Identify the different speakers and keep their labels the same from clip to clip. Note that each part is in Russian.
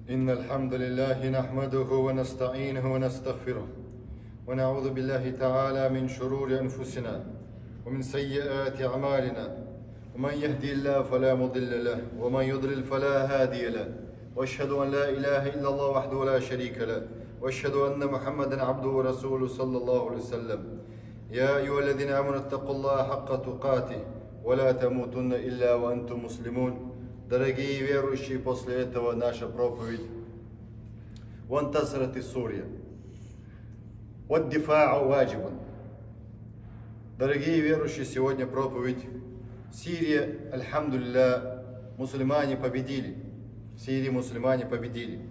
Speaker 1: إن الحمد لله نحمده ونستعينه ونستغفره ونعوذ بالله تعالى من شرور أنفسنا ومن سيئات أعمالنا ومن يهدي الله فلا مضل له ومن يضلل فلا هادي له وأشهد أن لا إله إلا الله وحده لا شريك له وأشهد أن محمدا عبده ورسوله صلى الله عليه وسلم يا أيها الذين آمنوا اتقوا الله حق تقاته ولا تموتن إلا وأنتم مسلمون. Дорогие верующие, после этого наша проповедь وانتصرت سوريا والدفاع واجب. Дорогие верующие, сегодня проповедь. Сирия, альхамдулилля, мусульмане победили. В Сирии мусульмане победили.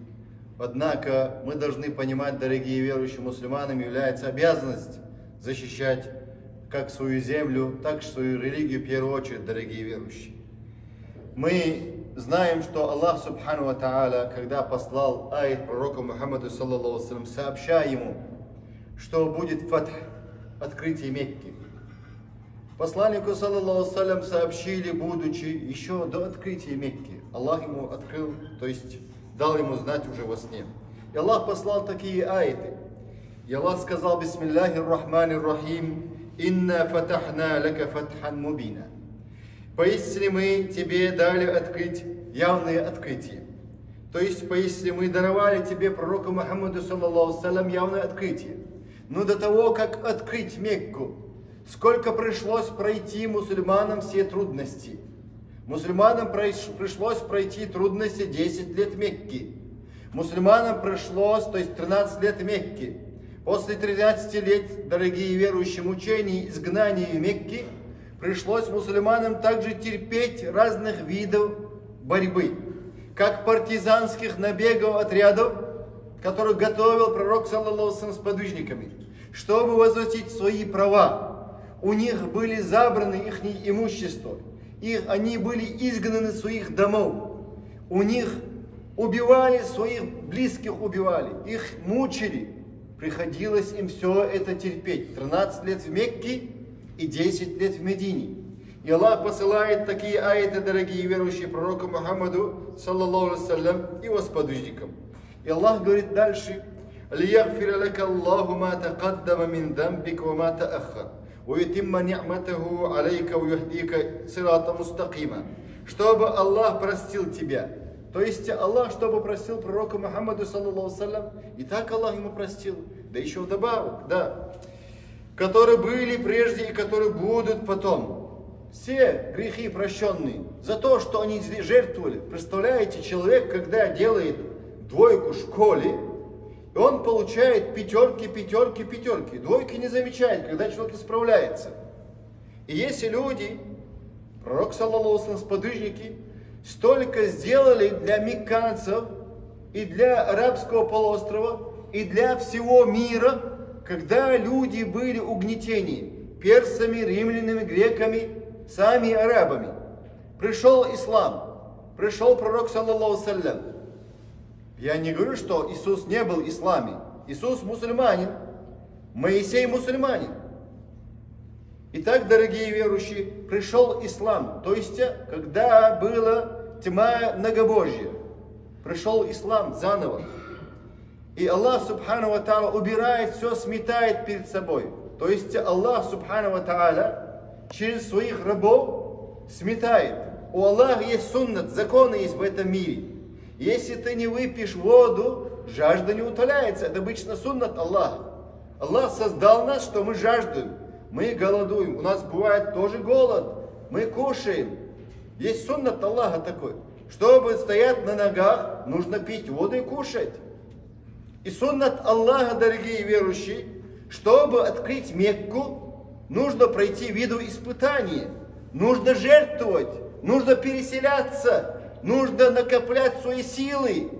Speaker 1: Однако мы должны понимать, дорогие верующие, мусульманам является обязанность защищать как свою землю, так и свою религию в первую очередь, дорогие верующие. Мы знаем, что Аллах Субхану ва Тааля, когда послал аят пророку Мухаммаду саллаллаху алейхи ва саллям, сообщая ему, что будет фатх, открытие Мекки. Посланнику саллаллаху алейхи ва саллям сообщили, будучи еще до открытия Мекки. Аллах ему открыл, то есть дал ему знать уже во сне. И Аллах послал такие аяты. И Аллах сказал: Бисмиллахир рахманир рахим, инна фатахна лака фатхан мубина. Поистине мы тебе дали открыть явные открытия. То есть, поистине мы даровали тебе, пророку Мухаммаду саллаллаху алейхи ва саллям, явное открытие. Но до того, как открыть Мекку, сколько пришлось пройти мусульманам все трудности. Мусульманам пришлось пройти трудности 10 лет Мекки. Мусульманам пришлось, то есть 13 лет Мекки. После 13 лет, дорогие верующие, мучений, изгнания Мекки, пришлось мусульманам также терпеть разных видов борьбы, как партизанских набегов отрядов, которых готовил пророк саллаллаху алейхи ва саллям с подвижниками, чтобы возвратить свои права. У них были забраны их имущество, они были изгнаны из своих домов, у них убивали, своих близких убивали, их мучили. Приходилось им все это терпеть. 13 лет в Мекке и 10 лет в Медине. И Аллах посылает такие аяты, дорогие верующие, пророку Мухаммаду саллаллаху алейхи ва саллям и его сподвижникам. И Аллах говорит дальше: لِيَغْفِرَ لَكَ اللَّهُ مَا تَقَدَّمَ مِنْ ذَنْبِكَ وَمَا تَأَخَّرَ وَيُتِمَّ نِعْمَتَهُ عَلَيْكَ وَيُهْدِيكَ صِرَاطًا مُسْتَقِيمًا. Чтобы Аллах простил тебя. То есть Аллах, чтобы простил пророку Мухаммаду саллаллаху алейхи ва саллям, и так Аллах ему простил. Да еще вдобавок, да, которые были прежде и которые будут потом. Все грехи прощенные за то, что они жертвовали. Представляете, человек, когда делает двойку в школе, и он получает пятерки. Двойки не замечает, когда человек исправляется. И если люди, пророк саллаллаху алейхи ва саллям, сподвижники, столько сделали для мекканцев и для арабского полуострова, и для всего мира, когда люди были угнетены персами, римлянами, греками, сами арабами. Пришел ислам, пришел пророк саллаллаху алейхи ва саллям. Я не говорю, что Иисус не был в исламе. Иисус мусульманин, Моисей мусульманин. Итак, дорогие верующие, пришел ислам, то есть, когда была тьма многобожия, пришел ислам заново. И Аллах Субхану ва Тааля убирает все, сметает перед собой. То есть Аллах Субхану ва Тааля через своих рабов сметает. У Аллаха есть суннат, законы есть в этом мире. Если ты не выпьешь воду, жажда не утоляется. Это обычно суннат Аллаха. Аллах создал нас, что мы жаждем. Мы голодуем, у нас бывает тоже голод, мы кушаем. Есть суннат Аллаха такой. Чтобы стоять на ногах, нужно пить воду и кушать. И суннат Аллаха, дорогие верующие, чтобы открыть Мекку, нужно пройти виду испытания. Нужно жертвовать, нужно переселяться, нужно накоплять свои силы,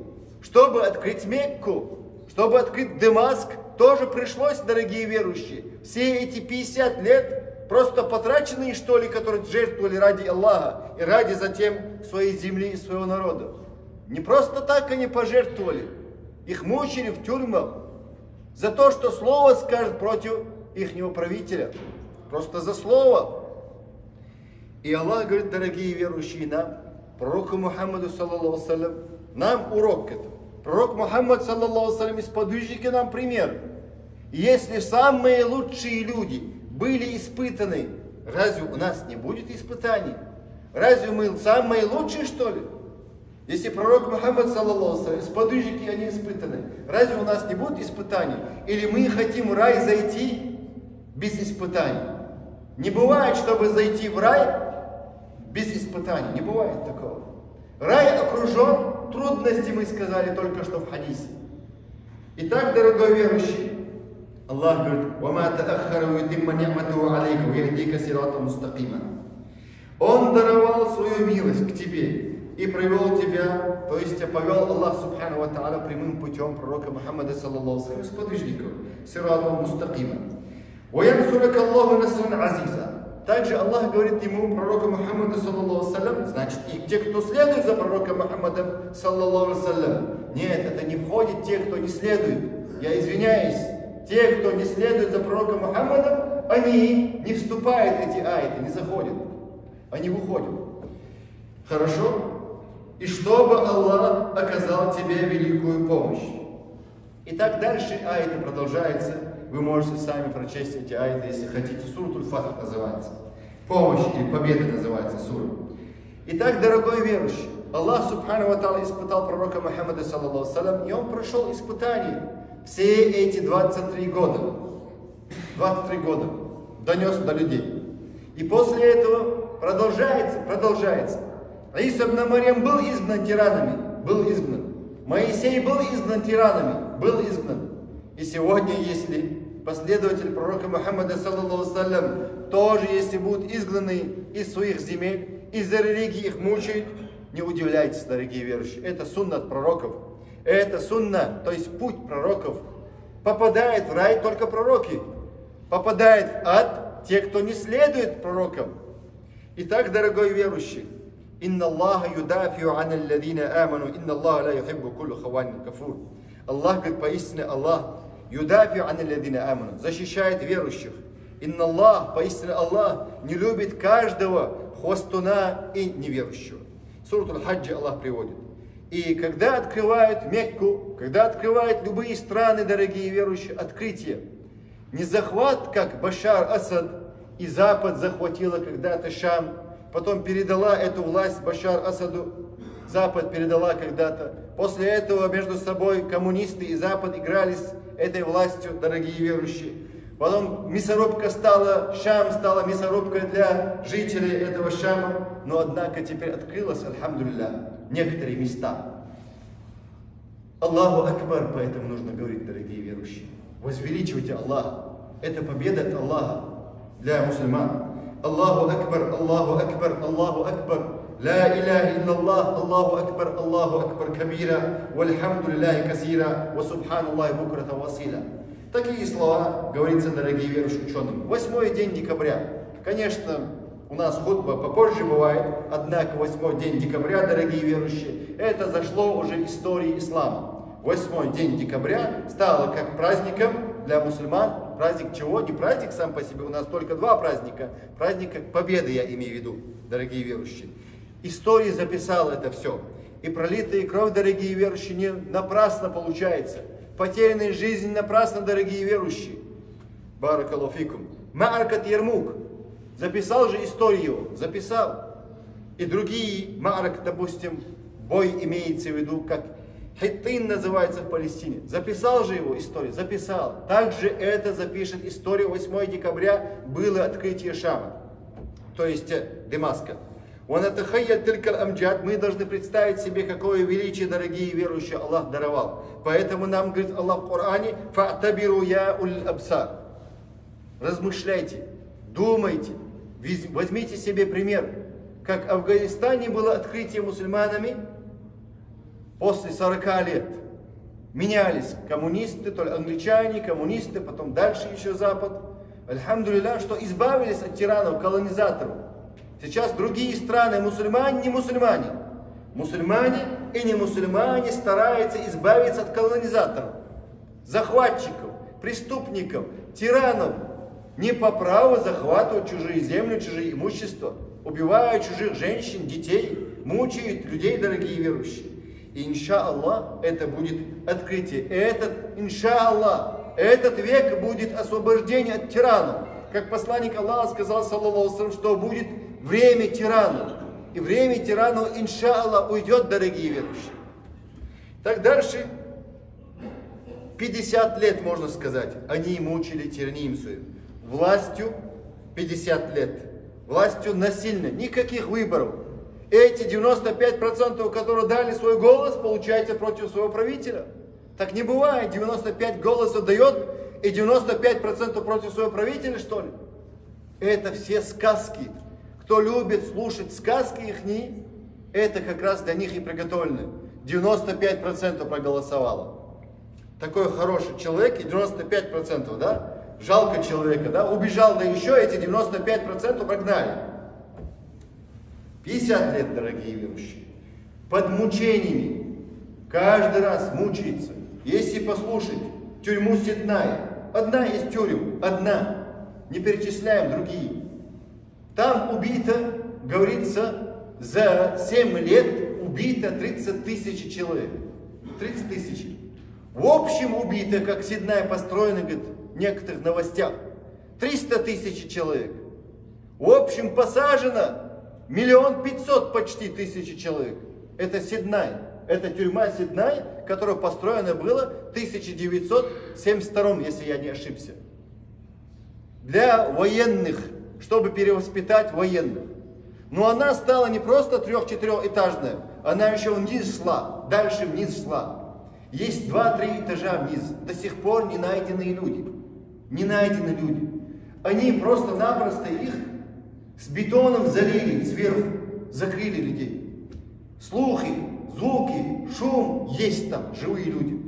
Speaker 1: чтобы открыть Мекку, чтобы открыть Дамаск. Тоже пришлось, дорогие верующие, все эти 50 лет просто потраченные, что ли, которые жертвовали ради Аллаха и ради затем своей земли и своего народа. Не просто так они пожертвовали. Их мучили в тюрьмах за то, что слово скажет против ихнего правителя. Просто за слово. И Аллах говорит, дорогие верующие, нам, пророку Мухаммаду саллаллаху алейхи ва саллям, нам урок это. Пророк Мухаммад, саллаллаху алейхи, сподвижники нам пример. Если самые лучшие люди были испытаны, разве у нас не будет испытаний? Разве мы самые лучшие, что ли? Если пророк Мухаммад, саллаллаху алейхи, сподвижники, они испытаны, разве у нас не будет испытаний? Или мы хотим в рай зайти без испытаний? Не бывает, чтобы зайти в рай без испытаний. Не бывает такого. Рай окружен трудностями, мы сказали только что в хадисе. Итак, дорогой верующий, Аллах говорит: «Вама тааххару ютимма ни'матуху алейка ва яхдика сиратан мустақима». Он даровал свою милость к тебе и привел тебя, то есть повел Аллах субхану ва та'аля прямым путем пророка Мухаммада, саллаллаху алейхи, сподвижников, сиратан мустақима. «Ва янсурака Аллаху насран азиза». Также Аллах говорит ему, пророку Мухаммаду, саллаллаху алейхи, значит, и те, кто следует за пророком Мухаммадом, саллаллаху алейхи, нет, это не входит те, кто не следует. Я извиняюсь, те, кто не следует за пророком Мухаммадом, они не вступают в эти аяты, не заходят, они выходят. Хорошо? И чтобы Аллах оказал тебе великую помощь. Итак, дальше аяты продолжаются. Вы можете сами прочесть эти аяты, если хотите. Суратуль Фатх называется. Помощь или победа называется сура. Итак, дорогой верующий, Аллах субхану ва та'аля испытал пророка Мухаммада, саллаллаху алейхи, и он прошел испытание все эти 23 года. 23 года донес до людей. И после этого продолжается. Иса ибн Марьям был изгнан тиранами, был изгнан. Моисей был изгнан тиранами, был изгнан. И сегодня, если последователи пророка Мухаммада, саллаллаху алейхи, тоже, если будут изгнаны из своих земель, из-за религии их мучают, не удивляйтесь, дорогие верующие. Это сунна от пророков. Это сунна, то есть путь пророков. Попадает в рай только пророки. Попадает в ад те, кто не следует пророкам. Итак, дорогой верующий, «Инна Аллаха юдафиу ан алладина аману, инна Аллаха ла юхиббу куллу хаванин кафур». Аллах, говорит, поистине Аллах, юдафиу ан алладина аману, защищает верующих. Инна Аллах, поистине Аллах, не любит каждого хвостуна и неверующего. Суратуль Хаджи Аллах приводит. И когда открывают Мекку, когда открывают любые страны, дорогие верующие, открытие, не захват, как Башар Асад и Запад захватила когда-то Шам, потом передала эту власть Башар Асаду, Запад передала когда-то. После этого между собой коммунисты и Запад игрались этой властью, дорогие верующие. Потом мясорубка стала, Шам стала мясорубкой для жителей этого Шама. Но однако теперь открылось, альхамдулилля, некоторые места. Аллаху Акбар, поэтому нужно говорить, дорогие верующие. Возвеличивайте Аллаха. Это победа от Аллаха для мусульман. Аллаху Акбар, Аллаху Акбар, Аллаху Акбар. لا إله إلا الله الله أكبر الله أكبر كبيرا والحمد لله كثيرا وسبحان الله بكرة وأصيلا. Такие слова говорится, дорогие верующие ученые. 8 день декабря. Конечно, у нас хутба попозже бывает, однако 8 день декабря, дорогие верующие, это зашло уже истории ислама. 8 день декабря стало как праздником для мусульман. Праздник чего? Не праздник сам по себе, у нас только 2 праздника. Праздник как победы, я имею в виду, дорогие верующие. История записала это все. И пролитая кровь, дорогие верующие, не напрасно получается. Потерянная жизнь напрасно, дорогие верующие. Баракаллаху фикум. Ма'аракат Ярмук. Записал же историю, записал. И другие Ма'арак, допустим, бой имеется в виду, как Хиттин называется в Палестине. Записал же его историю, записал. Также это запишет история. 8 декабря было открытие Шама, то есть Дамаска. Мы должны представить себе, какое величие, дорогие верующие, Аллах даровал. Поэтому нам говорит Аллах в Коране: «Фа'табиру я уль абсар». Размышляйте, думайте, возьмите себе пример. Как в Афганистане было открытие мусульманами после 40 лет. Менялись коммунисты, то ли англичане, коммунисты, потом дальше еще Запад. Альхамдулилля, что избавились от тиранов, колонизаторов. Сейчас другие страны, мусульмане, не мусульмане. Мусульмане и не мусульмане стараются избавиться от колонизаторов, захватчиков, преступников, тиранов. Не по праву захватывают чужие земли, чужие имущества, убивают чужих женщин, детей, мучают людей, дорогие верующие. И иншаллах это будет открытие. Этот век будет освобождение от тиранов. Как посланник Аллаха сказал, саллаллаху алейхи ва саллям, что будет время тиранов. И время тиранов, иншаллах, уйдет, дорогие верующие. Так дальше, 50 лет, можно сказать, они мучили тиранием свою. Властью 50 лет. Властью насильно. Никаких выборов. Эти 95%, которые дали свой голос, получается против своего правителя. Так не бывает. 95 голосов дает и 95% против своего правителя, что ли? Это все сказки. Кто любит слушать сказки их, это как раз для них и приготовлено. 95% проголосовало. Такой хороший человек и 95%, да? Жалко человека, да? Убежал, да еще эти 95% прогнали. 50 лет, дорогие верующие. Под мучениями. Каждый раз мучается. Если послушать, тюрьму Сидная. Одна из тюрем, одна. Не перечисляем другие. Там убито, говорится, за 7 лет убито 30 тысяч человек. 30 тысяч. В общем убито, как Сидная построена, говорит, в некоторых новостях, 300 тысяч человек. В общем посажено 1 500 000 почти тысячи человек. Это Сиднай. Это тюрьма Сиднай, которая построена была в 1972, если я не ошибся. Для военных, чтобы перевоспитать военных. Но она стала не просто 3-4-этажная, она еще вниз шла, дальше вниз шла. Есть 2-3 этажа вниз. До сих пор не найденные люди. Не найдены люди. Они просто-напросто их с бетоном залили сверху, закрыли людей. Слухи, звуки, шум, есть там живые люди.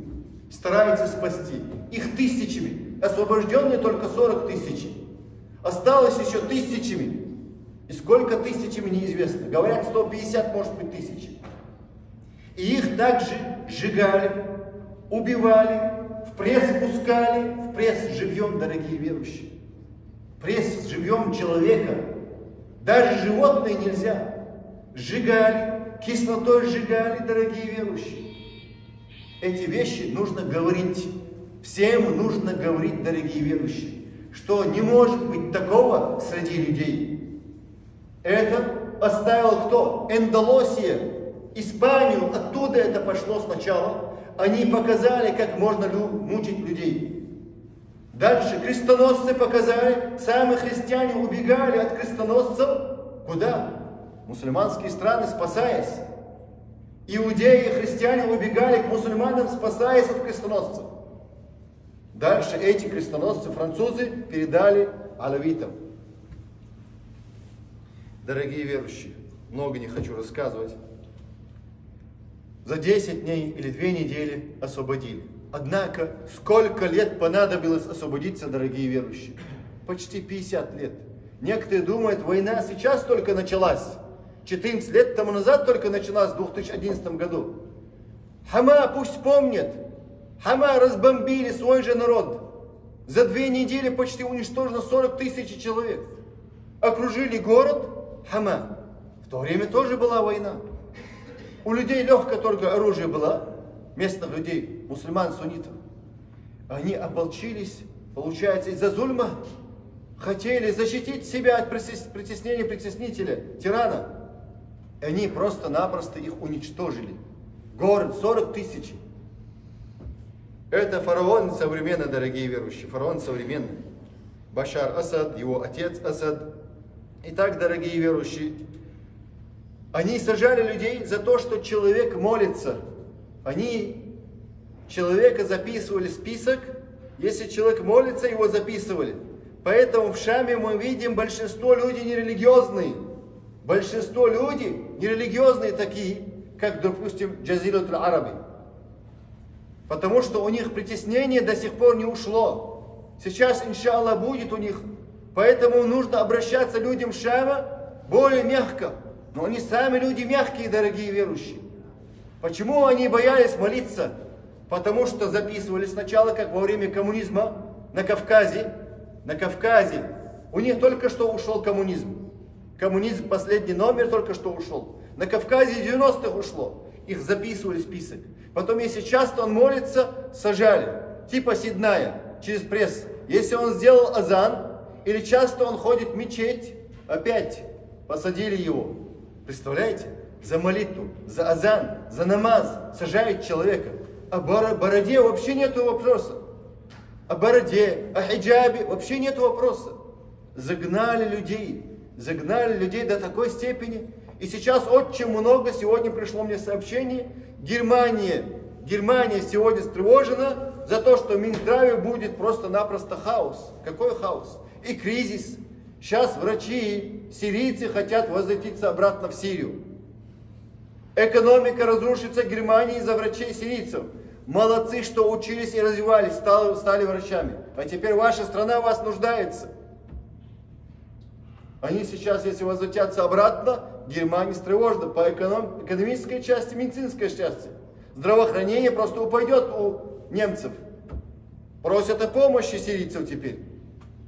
Speaker 1: Стараются спасти. Их тысячами. Освобожденные только 40 тысяч. Осталось еще тысячами. И сколько тысячами неизвестно. Говорят, 150, может быть, тысяч. И их также сжигали, убивали, в пресс пускали, в пресс живьем, дорогие верующие. Пресс живьем человека. Даже животные нельзя. Сжигали, кислотой сжигали, дорогие верующие. Эти вещи нужно говорить. Всем нужно говорить, дорогие верующие, что не может быть такого среди людей. Это оставил кто? Андалусия, Испанию, оттуда это пошло сначала. Они показали, как можно мучить людей. Дальше крестоносцы показали, сами христиане убегали от крестоносцев. Куда? Мусульманские страны, спасаясь. Иудеи и христиане убегали к мусульманам, спасаясь от крестоносцев. Дальше эти крестоносцы, французы, передали алавитам. Дорогие верующие, много не хочу рассказывать. За 10 дней или 2 недели освободили. Однако, сколько лет понадобилось освободиться, дорогие верующие? Почти 50 лет. Некоторые думают, война сейчас только началась. 14 лет тому назад только началась, в 2011 году. Хама пусть помнят. Хама разбомбили свой же народ. За 2 недели почти уничтожено 40 тысяч человек. Окружили город Хама. В то время тоже была война. У людей легкое только оружие было. Местных людей, мусульман, суннитов. Они ополчились, получается, из-за зульма. Хотели защитить себя от притеснения притеснителя, тирана. И они просто-напросто их уничтожили. Город 40 тысяч. Это фараон современный, дорогие верующие. Фараон современный. Башар Асад, его отец Асад. Итак, дорогие верующие, они сажали людей за то, что человек молится. Они человека записывали в список. Если человек молится, его записывали. Поэтому в Шаме мы видим большинство людей нерелигиозные. Большинство людей нерелигиозные такие, как, допустим, Джазират аль-Араби. Потому что у них притеснение до сих пор не ушло. Сейчас, иншаллах, будет у них. Поэтому нужно обращаться людям Шама более мягко. Но они сами люди мягкие, дорогие верующие. Почему они боялись молиться? Потому что записывали сначала, как во время коммунизма на Кавказе. На Кавказе у них только что ушел коммунизм. Коммунизм, последний номер, только что ушел. На Кавказе 90-х ушло. их записывали в список. Потом, если часто он молится, сажали. Типа Сидная, через пресс. Если он сделал азан, или часто он ходит в мечеть, опять посадили его. Представляете? За молитву, за азан, за намаз сажают человека. О бороде вообще нету вопроса. О бороде, о хиджабе вообще нету вопроса. Загнали людей до такой степени. И сейчас очень много, сегодня пришло мне сообщение, Германия сегодня встревожена за то, что в Минздраве будет просто-напросто хаос. Какой хаос? И кризис. Сейчас врачи, сирийцы хотят возвратиться обратно в Сирию. Экономика разрушится в Германии из-за врачей сирийцев. Молодцы, что учились и развивались, стали врачами. А теперь ваша страна в вас нуждается. Они сейчас, если возвратятся обратно, Германия встревожена по экономической части, медицинской части. Здравоохранение просто упадет у немцев. Просят о помощи сирийцев теперь.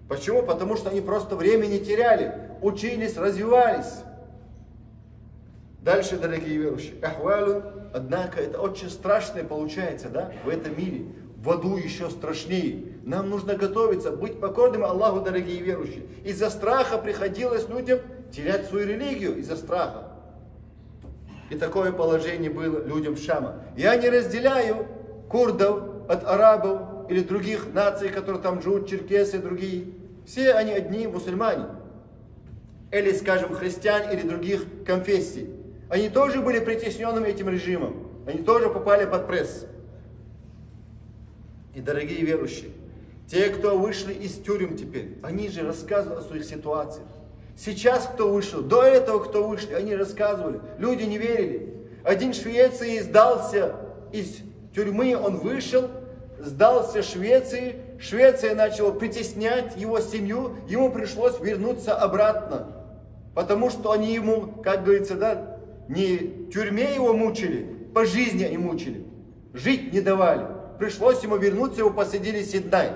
Speaker 1: Почему? Потому что они просто времени теряли, учились, развивались. Дальше, дорогие верующие, ахвалун, однако это очень страшное получается, да, в этом мире. В аду еще страшнее. Нам нужно готовиться, быть покорным Аллаху, дорогие верующие. Из-за страха приходилось людям терять свою религию, из-за страха. И такое положение было людям Шама. Я не разделяю курдов от арабов или других наций, которые там живут, черкесы и другие. Все они одни мусульмане. Или, скажем, христиан или других конфессий. Они тоже были притесненными этим режимом. Они тоже попали под пресс. И, дорогие верующие, те, кто вышли из тюрем теперь, они же рассказывают о своих ситуациях. Сейчас кто вышел, до этого кто вышли, они рассказывали. Люди не верили. Один в Швеции сдался из тюрьмы, он вышел, сдался Швеции. Швеция начала притеснять его семью, ему пришлось вернуться обратно. Потому что они ему, как говорится, да, не в тюрьме его мучили, по жизни они мучили. Жить не давали. Пришлось ему вернуться, его посадили в Сиднай.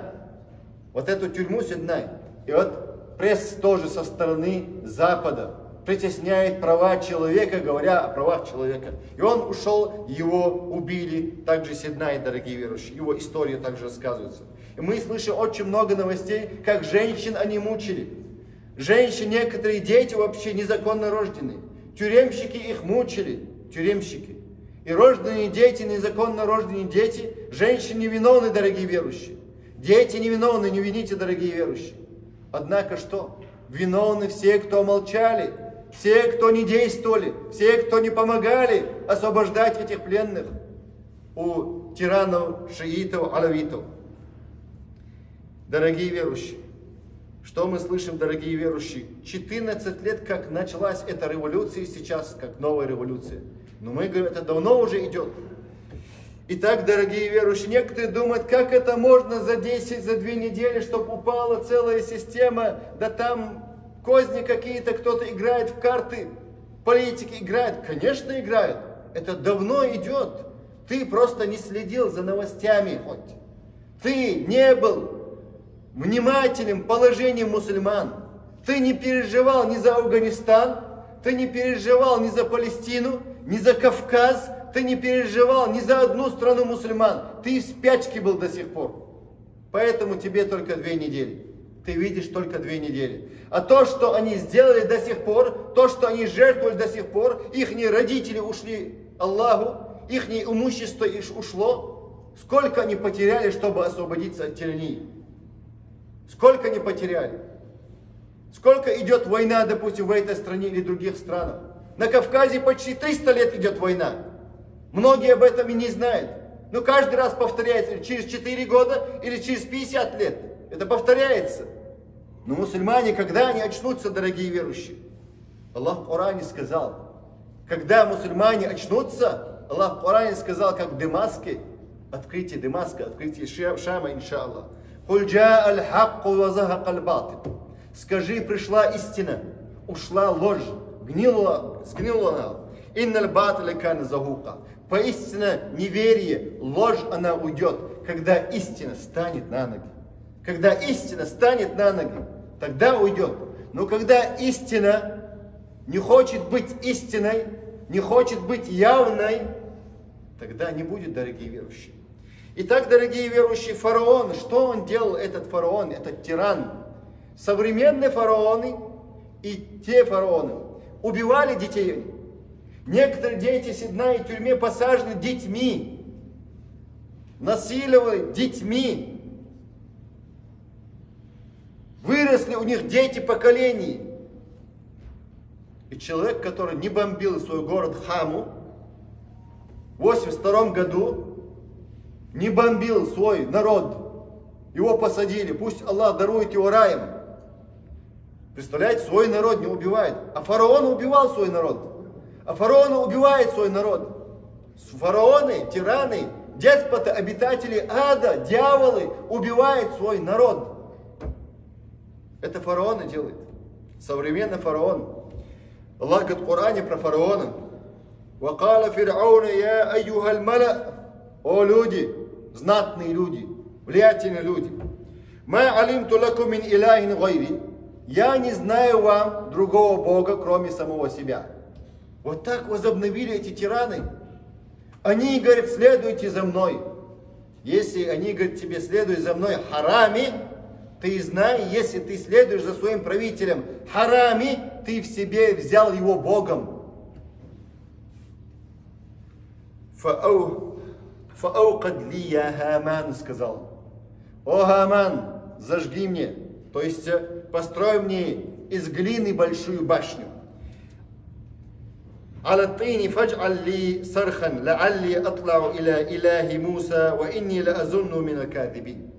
Speaker 1: Вот эту тюрьму Сиднай. И вот пресс тоже со стороны Запада притесняет права человека, говоря о правах человека. И он ушел, его убили. Также Сиднай, дорогие верующие. Его история также рассказывается. И мы слышим очень много новостей, как женщин они мучили. Женщин, некоторые дети вообще незаконно рожденные. Тюремщики их мучили. Тюремщики. И рожденные дети, незаконно рожденные дети, женщины невиновны, дорогие верующие. Дети невиновны, не вините, дорогие верующие. Однако что? Виновны все, кто молчали, все, кто не действовали, все, кто не помогали освобождать этих пленных у тиранов, шиитов, алавитов. Дорогие верующие, что мы слышим, дорогие верующие? 14 лет, как началась эта революция, и сейчас, как новая революция. Но мы говорим, это давно уже идет. Итак, дорогие верующие, некоторые думают, как это можно за 10, за 2 недели, чтобы упала целая система, да там козни какие-то, кто-то играет в карты, политики играют. Конечно, играют. Это давно идет. Ты просто не следил за новостями хоть. Ты не был внимательным положением мусульман. Ты не переживал ни за Афганистан, ты не переживал ни за Палестину, ни за Кавказ, ты не переживал ни за одну страну мусульман. Ты в спячке был до сих пор. Поэтому тебе только 2 недели. Ты видишь только 2 недели. А то, что они сделали до сих пор, то, что они жертвовали до сих пор, их родители ушли Аллаху, их имущество ушло, сколько они потеряли, чтобы освободиться от тирании? Сколько они потеряли? Сколько идет война, допустим, в этой стране или других странах? На Кавказе почти 300 лет идет война. Многие об этом и не знают. Но каждый раз повторяется, через 4 года или через 50 лет. Это повторяется. Но мусульмане, когда они очнутся, дорогие верующие? Аллах в Коране сказал, когда мусульмане очнутся, Аллах в Коране сказал, как в Дамаске, открытие Дамаска, открытие Шама, иншаллах. Скажи, пришла истина, ушла ложь, сгнила она. Инналь батля кана захука. Поистине неверие, ложь, она уйдет, когда истина станет на ноги. Когда истина станет на ноги, тогда уйдет. Но когда истина не хочет быть истиной, не хочет быть явной, тогда не будет, дорогие верующие. Итак, дорогие верующие, фараон, что он делал, этот фараон, этот тиран? Современные фараоны и те фараоны убивали детей. Некоторые дети в Сиднае тюрьме посажены детьми, насиловали детьми. Выросли у них дети поколений. И человек, который не бомбил свой город Хаму в 1982 году, не бомбил свой народ, его посадили, пусть Аллах дарует его раем. Представляете, свой народ не убивает. А фараон убивал свой народ. А фараон убивает свой народ. Фараоны, тираны, деспоты, обитатели ада, дьяволы убивают свой народ. Это фараоны делают. Современный фараон. Аллах говорит в Коране про фараона. وَقَالَ فِرْعَوْنَ يَا أَيُّهَا الْمَلَأ. О люди, знатные люди, влиятельные люди. مَا عَلِمْتُ لَكُمْ مِنْ إِلَهٍ غَيْرِ. Я не знаю вам другого Бога, кроме самого себя. Вот так возобновили эти тираны. Они говорят, следуйте за мной. Если они говорят тебе, следуй за мной харами, ты знай, если ты следуешь за своим правителем харами, ты в себе взял его Богом. Фааукад ли я Хаман, сказал. О Хаман, зажги мне, то есть построй мне из глины большую башню. Алатини фадж'аль ли сархан, ла'алли атлау иля илахи Муса, ва инни ла азунну мин аль-кадибин.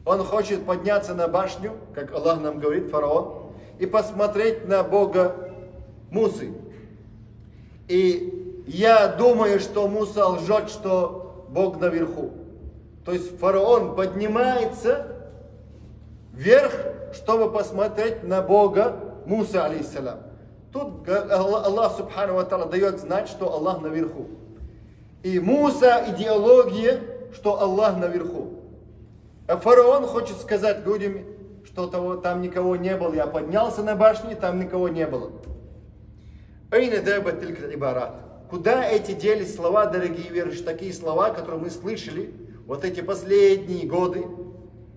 Speaker 1: Он хочет подняться на башню, как Аллах нам говорит, фараон, и посмотреть на Бога Мусы. И я думаю, что Муса лжет, что Бог наверху. То есть фараон поднимается вверх, чтобы посмотреть на Бога Мусы, алейхиссалям. Тут Аллах субхану ва та'аля дает знать, что Аллах наверху. И Муса идеология, что Аллах наверху. А фараон хочет сказать людям, что там никого не было. Я поднялся на башню, там никого не было. Куда эти делись слова, дорогие верующие, такие слова, которые мы слышали вот эти последние годы,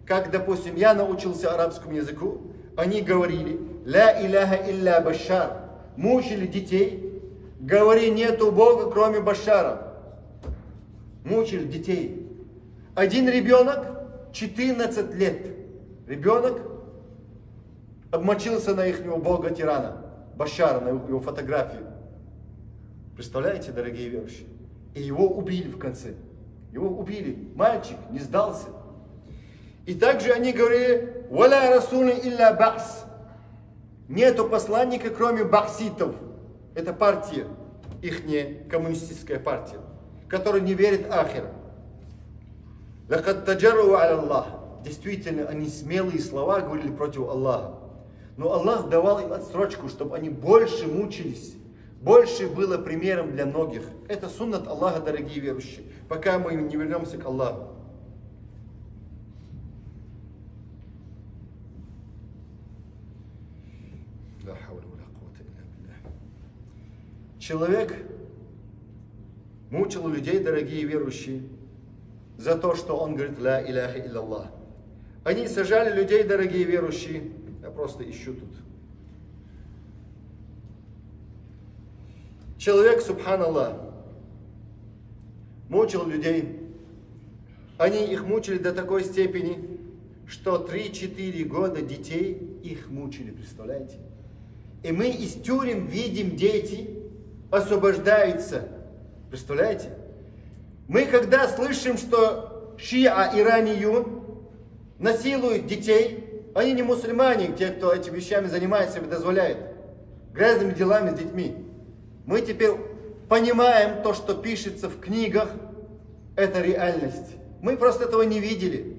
Speaker 1: как, допустим, я научился арабскому языку, они говорили, ля иляха илля башар, мучили детей, говори, нету Бога, кроме Башара. Мучили детей. Один ребенок, 14 лет, ребенок обмочился на ихнего Бога тирана, Башара, на его фотографию. Представляете, дорогие верующие? И его убили в конце. Его убили. Мальчик не сдался. И также они говорили, «Валя расули илля бахс». Нету посланника, кроме бахситов. Это партия, ихняя коммунистическая партия, которая не верит ахира. «Лакад таджару аля Аллах». Действительно, они смелые слова говорили против Аллаха. Но Аллах давал им отсрочку, чтобы они больше мучились. Больше было примером для многих. Это суннат Аллаха, дорогие верующие, пока мы не вернемся к Аллаху. Человек мучил людей, дорогие верующие, за то, что он говорит «Ла иляха илляллах». Они сажали людей, дорогие верующие, я просто ищу тут. Человек, субханаллах, мучил людей. Они их мучили до такой степени, что 3-4 года детей их мучили, представляете? И мы из тюрем видим, дети освобождаются, представляете? Мы когда слышим, что шиа иранiyun насилуют детей, они не мусульмане, те, кто этими вещами занимается, себе дозволяет, грязными делами с детьми. Мы теперь понимаем то, что пишется в книгах, это реальность. Мы просто этого не видели.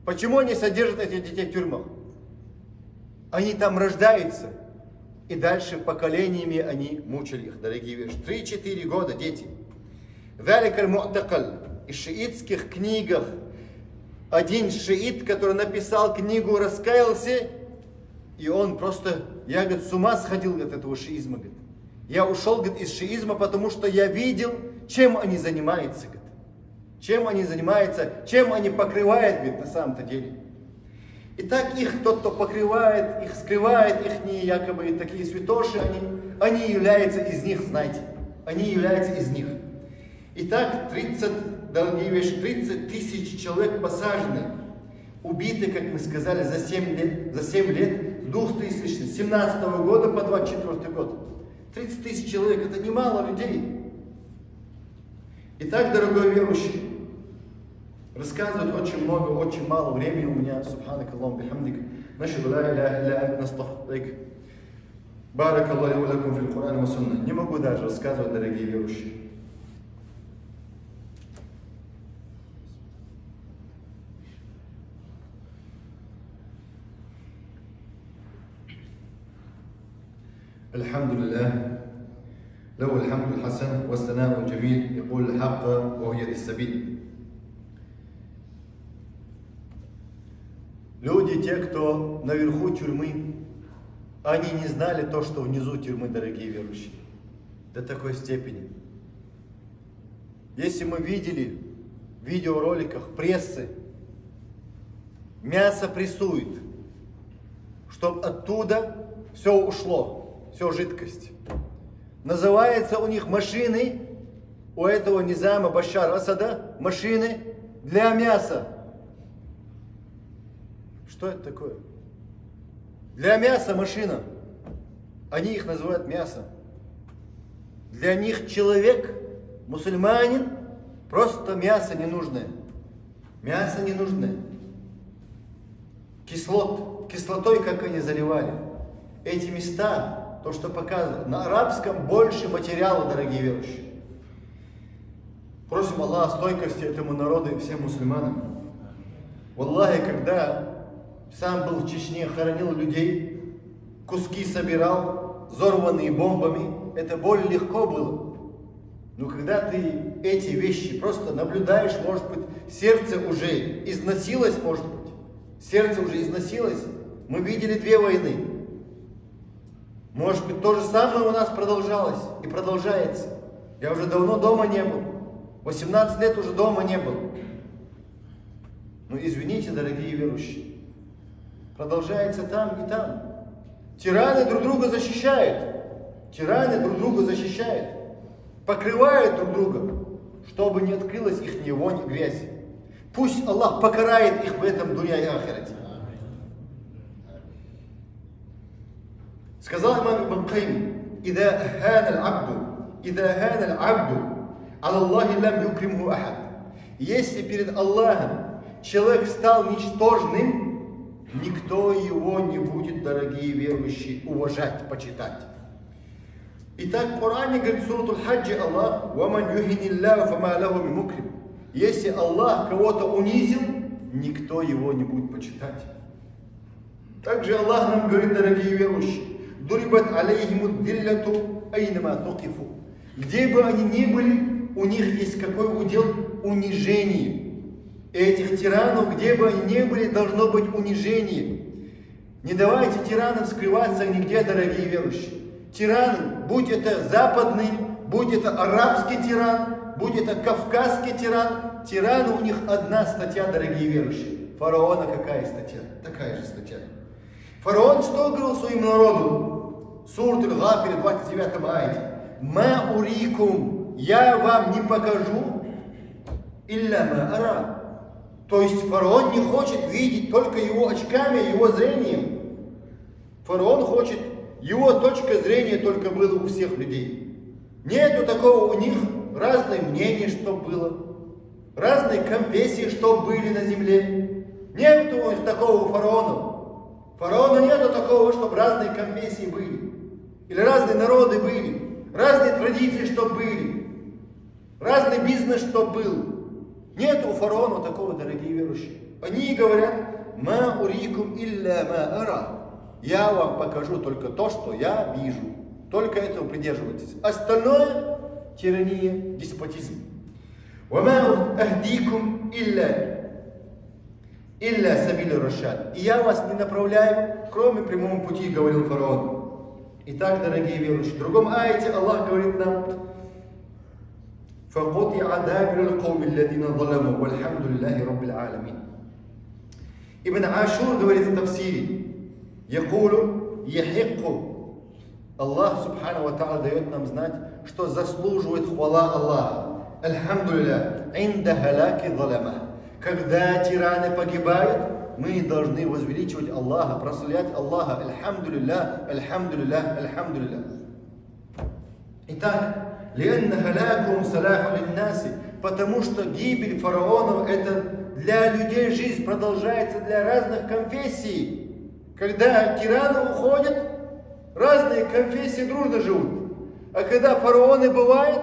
Speaker 1: Почему они содержат этих детей в тюрьмах? Они там рождаются. И дальше поколениями они мучили их, дорогие верующие. 3-4 года дети. В шиитских книгах один шиит, который написал книгу, раскаялся, и он просто, я, говорит, с ума сходил от этого шиизма. Говорит. Я ушел, говорит, из шиизма, потому что я видел, чем они занимаются, говорит. Чем они занимаются, чем они покрывают, говорит, на самом-то деле. И так их кто-то покрывает, их скрывает, их якобы такие святоши, они являются из них, знаете. Они являются из них. Итак, 30 тысяч человек посажены, убиты, как мы сказали, за 7 лет, с 2017 года по 24 год. 30 тысяч человек, это немало людей. Итак, дорогой верующий, рассказывать очень много, очень мало времени у меня. Субханак Аллаху бихамдик. Нашхаду ла иляха илля анта настагфирук. Барак Аллаху ва лакум фил Кур'ане ва сунна. Не могу даже рассказывать, дорогие верующие. الحمد لله له الحمد الحسن والثناء الجميل يقول الحق وهي السبيل. Люди, те, кто наверху тюрьмы, они не знали то, что внизу тюрьмы, дорогие верующие, до такой степени. Если мы видели в видеороликах прессы, мясо прессуют, чтобы оттуда все ушло, все жидкость. Называется у них машины, у этого низама Башар Асада, машины для мяса. Что это такое? Для мяса машина. Они их называют мясо. Для них человек, мусульманин, просто мясо ненужное. Мясо ненужное. Кислотой, как они заливали. Эти места, то, что показано, на арабском больше материала, дорогие верующие. Просим Аллаха стойкости этому народу и всем мусульманам. Валлахи, когда сам был в Чечне, хоронил людей, куски собирал, взорванные бомбами, это более легко было. Но когда ты эти вещи просто наблюдаешь, может быть, сердце уже износилось, может быть. Сердце уже износилось. Мы видели 2 войны. Может быть, то же самое у нас продолжалось и продолжается. Я уже давно дома не был. 18 лет уже дома не был. Но извините, дорогие верующие. Продолжается там и там. Тираны друг друга защищают. Тираны друг друга защищают. Покрывают друг друга, чтобы не открылась их вонь и грязь. Пусть Аллах покарает их в этом дунья и ахирате. Сказал имам Ибн Кайм: «Ида хана аль-абду, ала Аллахи лам юкримху ахад». Если перед Аллахом человек стал ничтожным, никто его не будет, дорогие верующие, уважать, почитать. Итак, в Коране говорит, сурат Аль-Хаджи, Аллах: «Ваман юхиниллаху фама лаху мин мукрим». Если Аллах кого-то унизил, никто его не будет почитать. Также Аллах нам говорит, дорогие верующие: «Дурибат алейхиму дилляту айнама тукифу». Где бы они ни были, у них есть какой удел? Унижение. Этих тиранов, где бы они ни были, должно быть унижение. Не давайте тиранам скрываться нигде, дорогие верующие. Тиран, будь это западный, будь это арабский тиран, будь это кавказский тиран, тираны у них одна статья, дорогие верующие. Фараона какая статья? Такая же статья. Фараон что говорил своему народу? Сурат Аль-Гафир, 29 аяте. «Ма урикум», я вам не покажу, илля ма ара. То есть фараон не хочет видеть только его очками, его зрением. Фараон хочет, его точка зрения только была у всех людей. Нету такого у них, разные мнения, что было, разные конфессии, что были на земле. Нету такого у фараона. Фараона нету такого, чтобы разные конфессии были. Или разные народы были. Разные традиции, что были. Разный бизнес, что был. Нет у фараона такого, дорогие верующие. Они говорят: «Ма урикум илля ма ара». Я вам покажу только то, что я вижу. Только этого придерживайтесь. Остальное – тирания, деспотизм. «Ва ма ахдикум илля сабиль рашад». И я вас не направляю, кроме прямого пути, говорил фараон. Итак, дорогие верующие, в другом аяте Аллах говорит нам: فَقُطِعَ دَابِرُ الْقَوْمِ الَّذِينَ ظَلَمُوا وَالْحَمْدُ لِلَّهِ رَبِّ الْعَالَمِينَ. Ибн Ашур говорит в тафсире: «Якулу яхикку». Аллах Субхану ва Та'аля дает нам знать, что заслуживает хвала Аллаха. Альхамдулилля, инда халяки залама. Когда тираны погибают, мы должны возвеличивать Аллаха, прославлять Аллаха. Альхамдулилля, альхамдулилля, альхамдулилля. Итак, лианна халякум салаху линнаси, потому что гибель фараонов — это для людей жизнь продолжается, для разных конфессий. Когда тираны уходят, разные конфессии дружно живут. А когда фараоны бывают,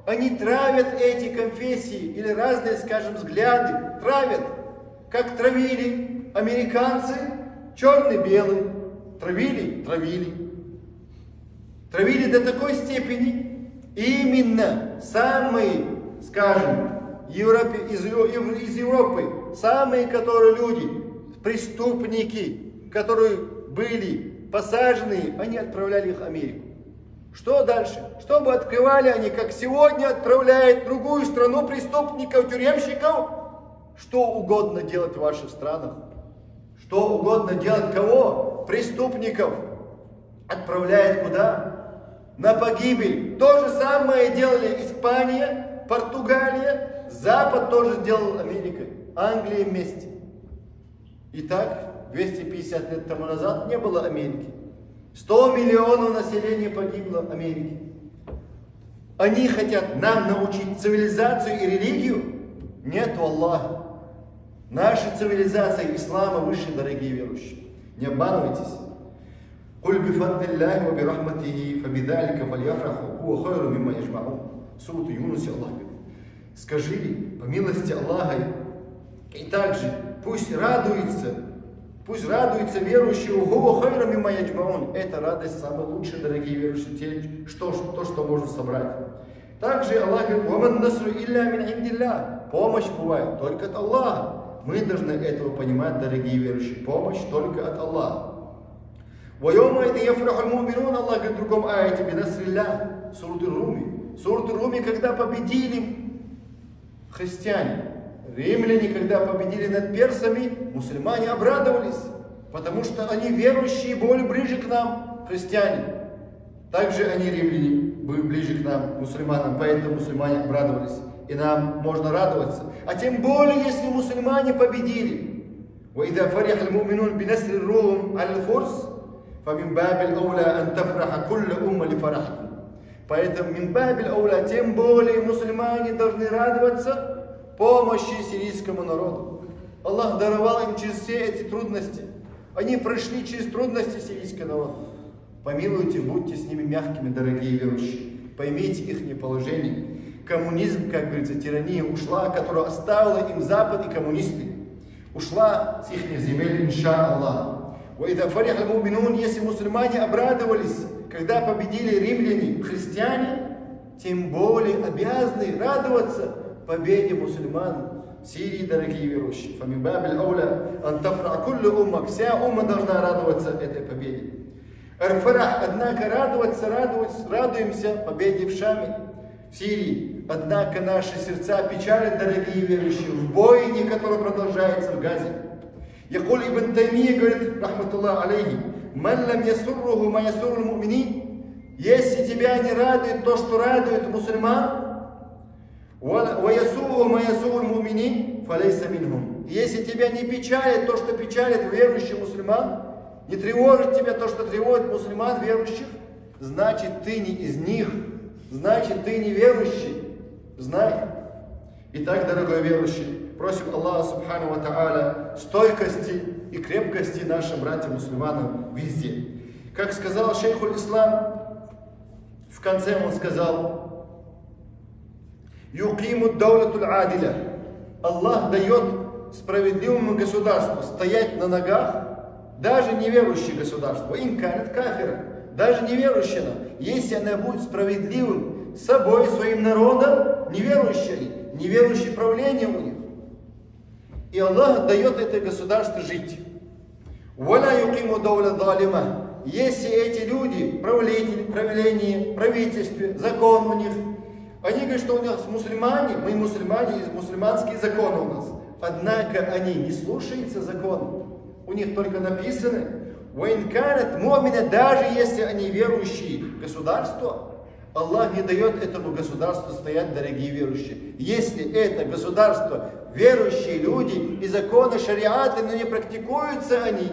Speaker 1: они травят эти конфессии или разные, скажем, взгляды, травят, как травили американцы, черный-белый, травили до такой степени, именно самые, скажем, из Европы, самые, которые люди, преступники, которые были посажены, они отправляли их в Америку. Что дальше? Чтобы открывали они, как сегодня отправляют в другую страну преступников, тюремщиков, что угодно делать в ваших странах. Что угодно делать кого? Преступников. Отправляют куда? На погибель. То же самое делали Испания, Португалия, Запад тоже сделал Америка, Англия вместе. Итак, 250 лет тому назад не было Америки. 100 миллионов населения погибло в Америке. Они хотят нам научить цивилизацию и религию? Нет, Аллаха. Наша цивилизация ислама выше, дорогие верующие. Не обманывайтесь. «Куль бифаддиллахи ва бирахматихи фабидалика фальяфраху хуа хайру мимма яджмаун». Сурат Юнус Аллах говорит: скажи, по милости Аллаха, и также пусть радуется верующие, хуа хайру мимма яджмаун. Это радость самая лучшая, дорогие верующие, то, что можно собрать. Также Аллах говорит: «Ваман насру илля мин индилля». Помощь бывает только от Аллаха. Мы должны этого понимать, дорогие верующие. Помощь только от Аллаха. «Вайома иди яфраху аль-муминун». Аллах говорит в другом аяте: «Бинасрилля». Сурат Руми. Сурат Руми, когда победили христиане, римляне, когда победили над персами, мусульмане обрадовались, потому что они верующие, более ближе к нам, христиане. Также они, римляне, были ближе к нам, мусульманам, поэтому мусульмане обрадовались. И нам можно радоваться. А тем более, если мусульмане победили. وَإِذَا فَرِحَ الْمُؤْمِنُونَ بِنَصْرِ الرُّومِ عَلَى الْفُرْسِ فَمِنْ بَابِ الْأَوْلَى أَنْ تَفْرَحَ كُلُّ أُمَّةٍ لِفَرَحِكُمْ. Поэтому мин бабиль ауля, тем более мусульмане должны радоваться помощи сирийскому народу. Аллах даровал им через все эти трудности. Они прошли через трудности сирийского народа. Помилуйте, будьте с ними мягкими, дорогие верующие. Поймите их положение. Коммунизм, как говорится, тирания ушла, которую оставила им Запад и коммунисты. Ушла с их земель, иншаллах. Если мусульмане обрадовались, когда победили римляне, христиане, тем более обязаны радоваться победе мусульман в Сирии, дорогие верующие. Вся умма должна радоваться этой победе. Однако радуемся победе в Шаме, в Сирии. Однако наши сердца печалят, дорогие верующие, в бойне, который продолжается в Газе. Якуль ибн Таймия говорит, рахматуллах алейхи: «Ман лам ясурруху ма ясурру муминин». Если тебя не радует то, что радует мусульман, ва ясурруху ма ясурру муминин, фалейса минхум. Если тебя не печалит то, что печалит верующих мусульман, не тревожит тебя то, что тревожит мусульман верующих, значит ты не из них, значит ты не верующий. Знай. Итак, дорогой верующий, просим Аллаха Субхану ва Та'аля стойкости и крепкости нашим братьям-мусульманам везде. Как сказал шейхуль Ислам, в конце он сказал: «Юкиму даулатуль адиля». Аллах дает справедливому государству стоять на ногах, даже неверующее государство, инкарит кафира, даже неверующее, если она будет справедливым с собой, своим народом, неверующее правление у них. И Аллах дает это государство жить. если эти люди, правление, правительстве, закон у них, они говорят, что у нас мусульмане, мы мусульмане, мусульманские законы у нас. Однако они не слушаются закона. У них только написано, «Ваинканат му'мина», даже если они верующие государства, Аллах не дает этому государству стоять, дорогие верующие. Если это государство, верующие люди и законы шариата, но не практикуются они,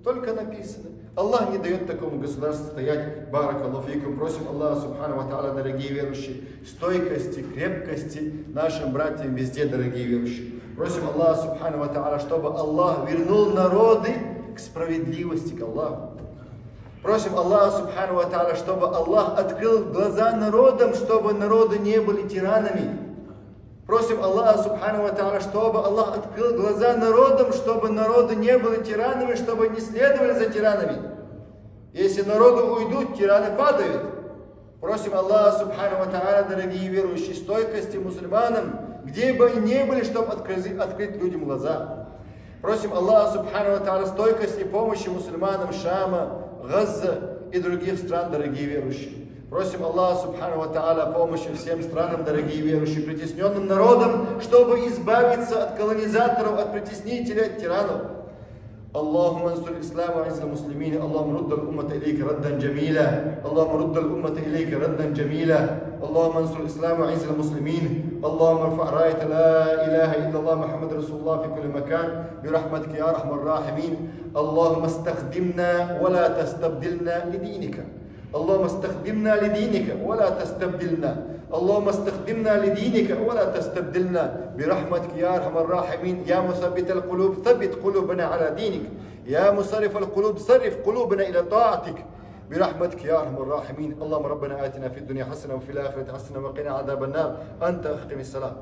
Speaker 1: только написано. Аллах не дает такому государству стоять. Баракаллаху фикум. Просим Аллаха субхану ва та'аля, дорогие верующие, стойкости, крепкости нашим братьям везде, дорогие верующие. Просим Аллаха субхану ва та'аля, чтобы Аллах вернул народы к справедливости, к Аллаху. Просим Аллаха субхану ва та'аля, чтобы Аллах открыл глаза народам, чтобы народы не были тиранами. Просим Аллаха субхану ва та'аля, чтобы Аллах открыл глаза народам, чтобы народы не были тиранами, чтобы не следовали за тиранами. Если народы уйдут, тираны падают. Просим Аллаха субхану ва та'аля, дорогие верующие, стойкости мусульманам, где бы они ни были, чтобы открыть людям глаза. Просим Аллаха субхану ва та'аля, стойкости и помощи мусульманам Шама, Газа и других стран, дорогие верующие. Просим Аллаха субхану ва та'аля помощи всем странам, дорогие верующие, притесненным народам, чтобы избавиться от колонизаторов, от притеснителей, от тиранов. اللهم انصر الإسلام وعز المسلمين اللهم رد الأمة إليك ردا جميلا اللهم رد الأمة إليك ردا جميلا اللهم انصر الإسلام وعز المسلمين اللهم ارفع راية لا إله إلا الله محمد رسول الله في كل مكان برحمتك يا أرحم الراحمين اللهم استخدمنا ولا تستبدلنا لدينك اللهم استخدمنا لدينك ولا تستبدلنا اللهم استخدمنا لدينك ولا تستبدلنا برحمتك يا أرحم الراحمين يا مثبت القلوب ثبت قلوبنا على دينك يا مصرف القلوب صرف قلوبنا إلى طاعتك برحمتك يا أرحم الراحمين اللهم ربنا آتنا في الدنيا حسنة وفي الآخرة حسنة وقنا عذاب النار أنت أختم السلام.